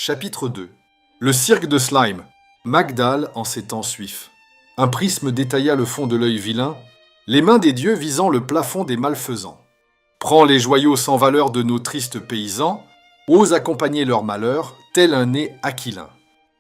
Chapitre 2. Le cirque de Slime. Magdal en ces temps suifs. Un prisme détailla le fond de l'œil vilain, les mains des dieux visant le plafond des malfaisants. Prends les joyaux sans valeur de nos tristes paysans, ose accompagner leur malheur, tel un nez aquilin.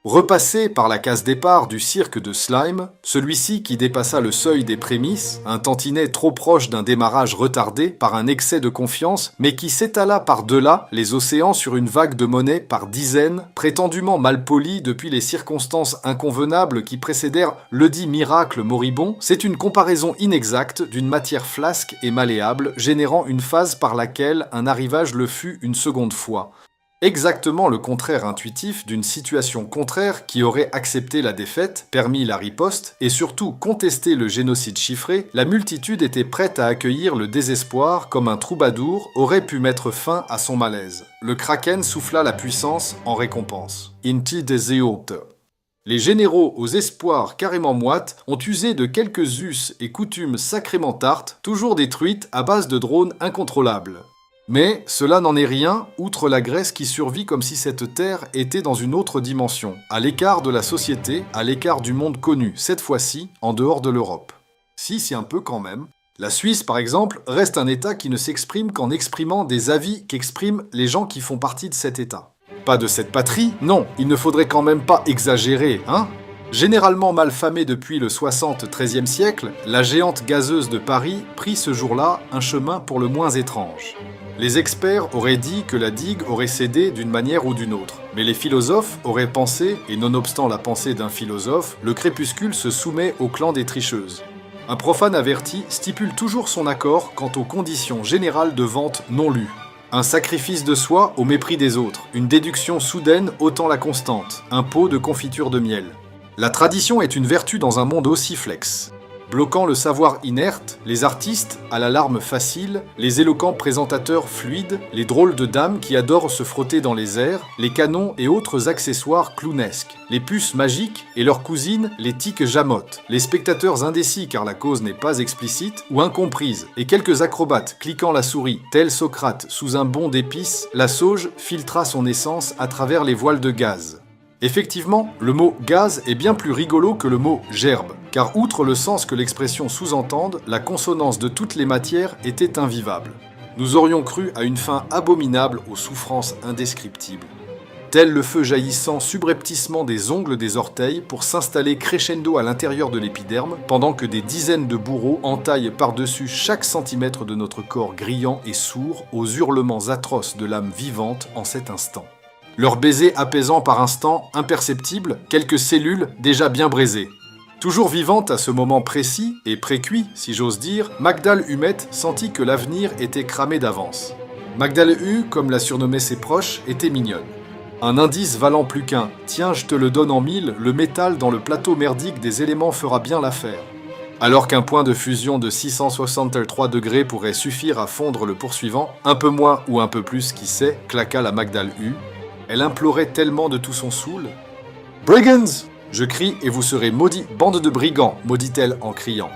Repassé par la case départ du cirque de Slime, celui-ci qui dépassa le seuil des prémices, un tantinet trop proche d'un démarrage retardé par un excès de confiance, mais qui s'étala par-delà les océans sur une vague de monnaie par dizaines, prétendument mal polie depuis les circonstances inconvenables qui précédèrent ledit miracle moribond, c'est une comparaison inexacte d'une matière flasque et malléable, générant une phase par laquelle un arrivage le fut une seconde fois. Exactement le contraire intuitif d'une situation contraire qui aurait accepté la défaite, permis la riposte et surtout contesté le génocide chiffré, la multitude était prête à accueillir le désespoir comme un troubadour aurait pu mettre fin à son malaise. Le kraken souffla la puissance en récompense. Inti deseote. Les généraux aux espoirs carrément moites ont usé de quelques us et coutumes sacrément tartes, toujours détruites à base de drones incontrôlables. Mais cela n'en est rien, outre la Grèce qui survit comme si cette terre était dans une autre dimension, à l'écart de la société, à l'écart du monde connu, cette fois-ci en dehors de l'Europe. Si un peu quand même. La Suisse, par exemple, reste un État qui ne s'exprime qu'en exprimant des avis qu'expriment les gens qui font partie de cet État. Pas de cette patrie, non, il ne faudrait quand même pas exagérer, hein ? Généralement malfamée depuis le 73e siècle, la géante gazeuse de Paris prit ce jour-là un chemin pour le moins étrange. Les experts auraient dit que la digue aurait cédé d'une manière ou d'une autre. Mais les philosophes auraient pensé, et nonobstant la pensée d'un philosophe, le crépuscule se soumet au clan des tricheuses. Un profane averti stipule toujours son accord quant aux conditions générales de vente non lues. Un sacrifice de soi au mépris des autres, une déduction soudaine ôtant la constante, un pot de confiture de miel. La tradition est une vertu dans un monde aussi flex. Bloquant le savoir inerte, les artistes à la larme facile, les éloquents présentateurs fluides, les drôles de dames qui adorent se frotter dans les airs, les canons et autres accessoires clownesques, les puces magiques et leurs cousines, les tiques jamottes, les spectateurs indécis car la cause n'est pas explicite ou incomprise, et quelques acrobates cliquant la souris, tel Socrate sous un bond d'épices, la sauge filtra son essence à travers les voiles de gaz. Effectivement, le mot « gaz » est bien plus rigolo que le mot « gerbe », car outre le sens que l'expression sous-entende, la consonance de toutes les matières était invivable. Nous aurions cru à une fin abominable aux souffrances indescriptibles. Tel le feu jaillissant subrepticement des ongles des orteils pour s'installer crescendo à l'intérieur de l'épiderme, pendant que des dizaines de bourreaux entaillent par-dessus chaque centimètre de notre corps grillant et sourd aux hurlements atroces de l'âme vivante en cet instant. Leur baiser apaisant par instants, imperceptible, quelques cellules déjà bien braisées. Toujours vivante à ce moment précis, et précuit, si j'ose dire, Magdal Humette sentit que l'avenir était cramé d'avance. Magdal Hu, comme la surnommaient ses proches, était mignonne. Un indice valant plus qu'un « tiens, je te le donne en mille, le métal dans le plateau merdique des éléments fera bien l'affaire ». Alors qu'un point de fusion de 663 degrés pourrait suffire à fondre le poursuivant, un peu moins ou un peu plus, qui sait, claqua la Magdal Hu. Elle implorait tellement de tout son soul. « Brigands ! Je crie et vous serez maudits, bande de brigands !» maudit-elle en criant.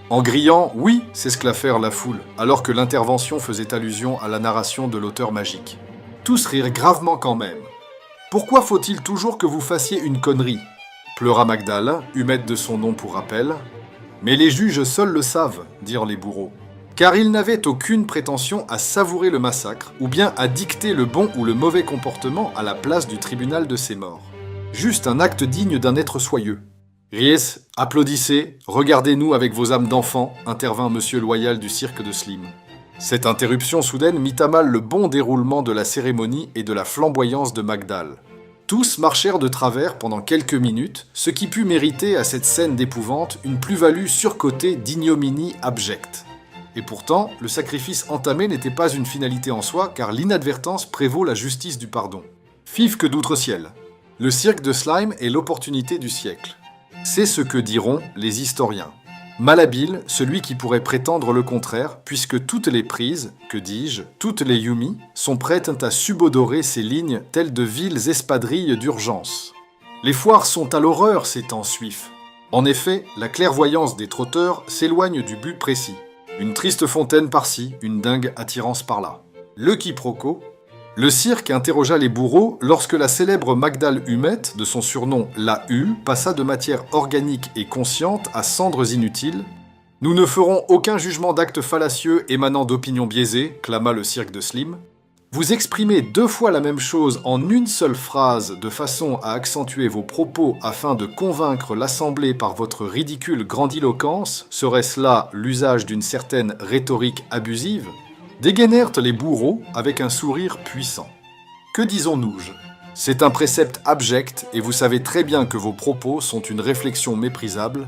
En grillant, oui, s'esclaffèrent la foule, alors que l'intervention faisait allusion à la narration de l'auteur magique. Tous rirent gravement quand même. « Pourquoi faut-il toujours que vous fassiez une connerie ?» pleura Magdal, Humette de son nom pour rappel. « Mais les juges seuls le savent, dirent les bourreaux. Car ils n'avaient aucune prétention à savourer le massacre, ou bien à dicter le bon ou le mauvais comportement à la place du tribunal de ces morts. Juste un acte digne d'un être soyeux. « Ries, applaudissez, regardez-nous avec vos âmes d'enfants » intervint monsieur Loyal du cirque de Slim. Cette interruption soudaine mit à mal le bon déroulement de la cérémonie et de la flamboyance de Magdal. Tous marchèrent de travers pendant quelques minutes, ce qui put mériter à cette scène d'épouvante une plus-value surcotée d'ignominie abjecte. Et pourtant, le sacrifice entamé n'était pas une finalité en soi, car l'inadvertance prévaut la justice du pardon. Fif que d'outre-ciel. Le cirque de Slime est l'opportunité du siècle. C'est ce que diront les historiens. Malhabile, celui qui pourrait prétendre le contraire, puisque toutes les prises, que dis-je, toutes les Yumi, sont prêtes à subodorer ces lignes telles de viles espadrilles d'urgence. Les foires sont à l'horreur ces temps suifs. En effet, la clairvoyance des trotteurs s'éloigne du but précis. Une triste fontaine par-ci, une dingue attirance par-là. Le quiproquo. Le cirque interrogea les bourreaux lorsque la célèbre Magdal Humet, de son surnom la Hu, passa de matière organique et consciente à cendres inutiles. « Nous ne ferons aucun jugement d'actes fallacieux émanant d'opinions biaisées », clama le cirque de Slim. Vous exprimez 2 fois la même chose en une seule phrase de façon à accentuer vos propos afin de convaincre l'assemblée par votre ridicule grandiloquence, serait-ce là l'usage d'une certaine rhétorique abusive? Dégainèrent les bourreaux avec un sourire puissant. Que disons-nous-je? C'est un précepte abject et vous savez très bien que vos propos sont une réflexion méprisable.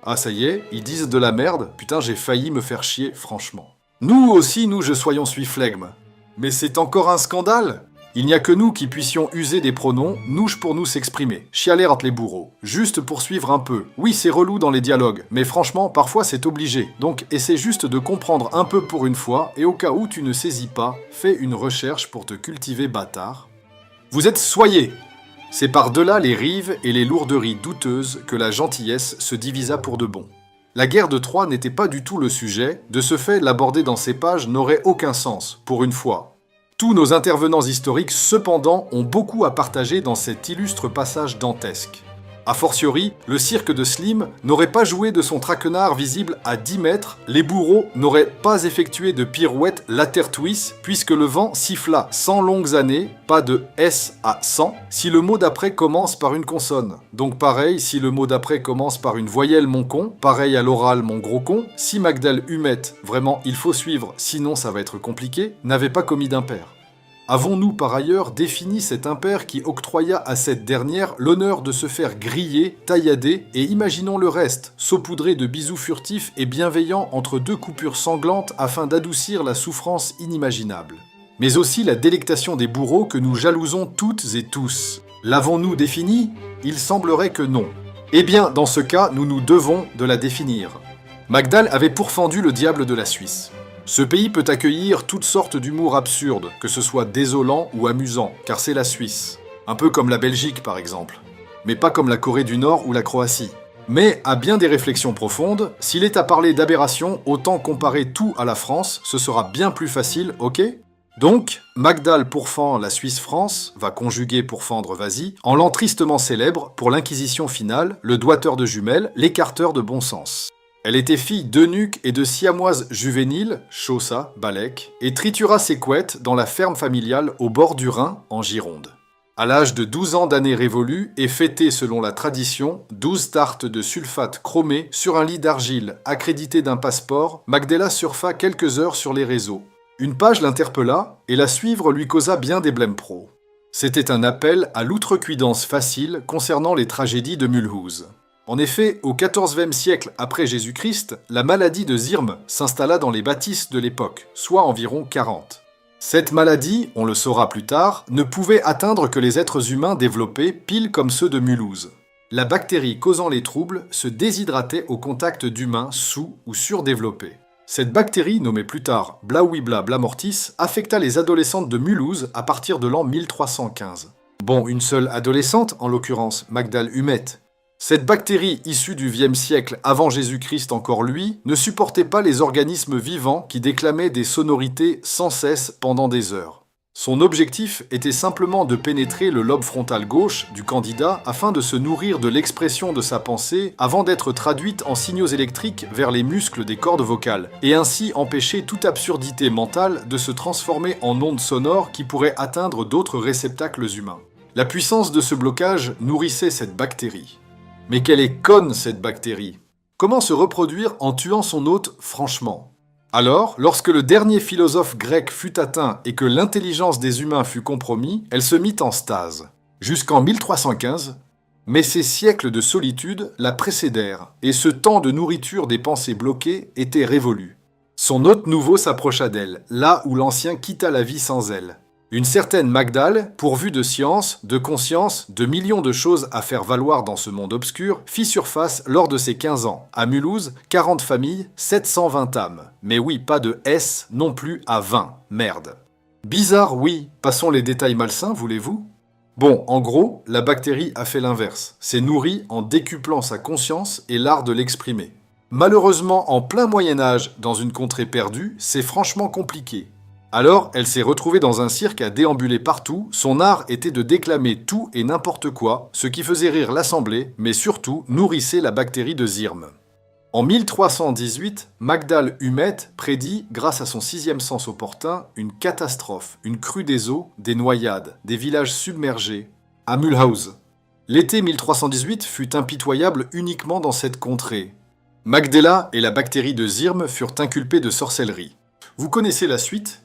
Ah ça y est, ils disent de la merde, putain j'ai failli me faire chier franchement. Nous aussi, je soyons suiflegme. Mais c'est encore un scandale! Il n'y a que nous qui puissions user des pronoms, nouche pour nous s'exprimer, chialer entre les bourreaux, juste pour suivre un peu. Oui, c'est relou dans les dialogues, mais franchement, parfois c'est obligé. Donc essaie juste de comprendre un peu pour une fois, et au cas où tu ne saisis pas, fais une recherche pour te cultiver bâtard. Vous êtes soyez! C'est par-delà les rives et les lourderies douteuses que la gentillesse se divisa pour de bon. La guerre de Troie n'était pas du tout le sujet, de ce fait l'aborder dans ces pages n'aurait aucun sens, pour une fois. Tous nos intervenants historiques, cependant, ont beaucoup à partager dans cet illustre passage dantesque. A fortiori, le cirque de Slim n'aurait pas joué de son traquenard visible à 10 mètres, les bourreaux n'auraient pas effectué de pirouette latertuis, puisque le vent siffla 100 longues années, pas de S à 100, si le mot d'après commence par une consonne. Donc pareil, si le mot d'après commence par une voyelle mon con, pareil à l'oral mon gros con, si Magdal Humet, vraiment il faut suivre, sinon ça va être compliqué, n'avait pas commis d'impair. Avons-nous par ailleurs défini cet impair qui octroya à cette dernière l'honneur de se faire griller, taillader, et imaginons le reste, saupoudré de bisous furtifs et bienveillants entre 2 coupures sanglantes afin d'adoucir la souffrance inimaginable. Mais aussi la délectation des bourreaux que nous jalousons toutes et tous. L'avons-nous définie? Il semblerait que non. Eh bien, dans ce cas, nous nous devons de la définir. Magdal avait pourfendu le diable de la Suisse. Ce pays peut accueillir toutes sortes d'humour absurde, que ce soit désolant ou amusant, car c'est la Suisse. Un peu comme la Belgique par exemple. Mais pas comme la Corée du Nord ou la Croatie. Mais, à bien des réflexions profondes, s'il est à parler d'aberration, autant comparer tout à la France, ce sera bien plus facile, ok? Donc, Magdal pourfend la Suisse-France, va conjuguer pourfendre vas-y, en l'an tristement célèbre pour l'inquisition finale, le doigteur de jumelles, l'écarteur de bon sens. Elle était fille d'eunuque et de siamoise juvénile, Chaussa, Balek, et tritura ses couettes dans la ferme familiale au bord du Rhin, en Gironde. À l'âge de 12 ans d'années révolues et fêtée selon la tradition, 12 tartes de sulfate chromé sur un lit d'argile accrédité d'un passeport, Magdela surfa quelques heures sur les réseaux. Une page l'interpella et la suivre lui causa bien des blêmes pros. C'était un appel à l'outrecuidance facile concernant les tragédies de Mulhouse. En effet, au XIVe siècle après Jésus-Christ, la maladie de Zirme s'installa dans les bâtisses de l'époque, soit environ 40. Cette maladie, on le saura plus tard, ne pouvait atteindre que les êtres humains développés pile comme ceux de Mulhouse. La bactérie causant les troubles se déshydratait au contact d'humains sous- ou surdéveloppés. Cette bactérie, nommée plus tard Blaouibla blamortis, affecta les adolescentes de Mulhouse à partir de l'an 1315. Bon, une seule adolescente, en l'occurrence, Magdal Humet. Cette bactérie issue du Vième siècle avant Jésus-Christ encore lui, ne supportait pas les organismes vivants qui déclamaient des sonorités sans cesse pendant des heures. Son objectif était simplement de pénétrer le lobe frontal gauche du candidat afin de se nourrir de l'expression de sa pensée avant d'être traduite en signaux électriques vers les muscles des cordes vocales, et ainsi empêcher toute absurdité mentale de se transformer en ondes sonores qui pourraient atteindre d'autres réceptacles humains. La puissance de ce blocage nourrissait cette bactérie. Mais quelle est conne cette bactérie! Comment se reproduire en tuant son hôte franchement? Alors, lorsque le dernier philosophe grec fut atteint et que l'intelligence des humains fut compromis, elle se mit en stase. Jusqu'en 1315, mais ces siècles de solitude la précédèrent, et ce temps de nourriture des pensées bloquées était révolu. Son hôte nouveau s'approcha d'elle, là où l'ancien quitta la vie sans elle. Une certaine Magdal, pourvue de science, de conscience, de millions de choses à faire valoir dans ce monde obscur, fit surface lors de ses 15 ans. À Mulhouse, 40 familles, 720 âmes. Mais oui, pas de S non plus à 20. Merde. Bizarre, oui. Passons les détails malsains, voulez-vous? Bon, en gros, la bactérie a fait l'inverse. S'est nourrie en décuplant sa conscience et l'art de l'exprimer. Malheureusement, en plein Moyen-Âge, dans une contrée perdue, c'est franchement compliqué. Alors, elle s'est retrouvée dans un cirque à déambuler partout. Son art était de déclamer tout et n'importe quoi, ce qui faisait rire l'assemblée, mais surtout nourrissait la bactérie de Zirme. En 1318, Magdal Humet prédit, grâce à son sixième sens opportun, une catastrophe, une crue des eaux, des noyades, des villages submergés, à Mulhouse. L'été 1318 fut impitoyable uniquement dans cette contrée. Magdala et la bactérie de Zirme furent inculpés de sorcellerie. Vous connaissez la suite,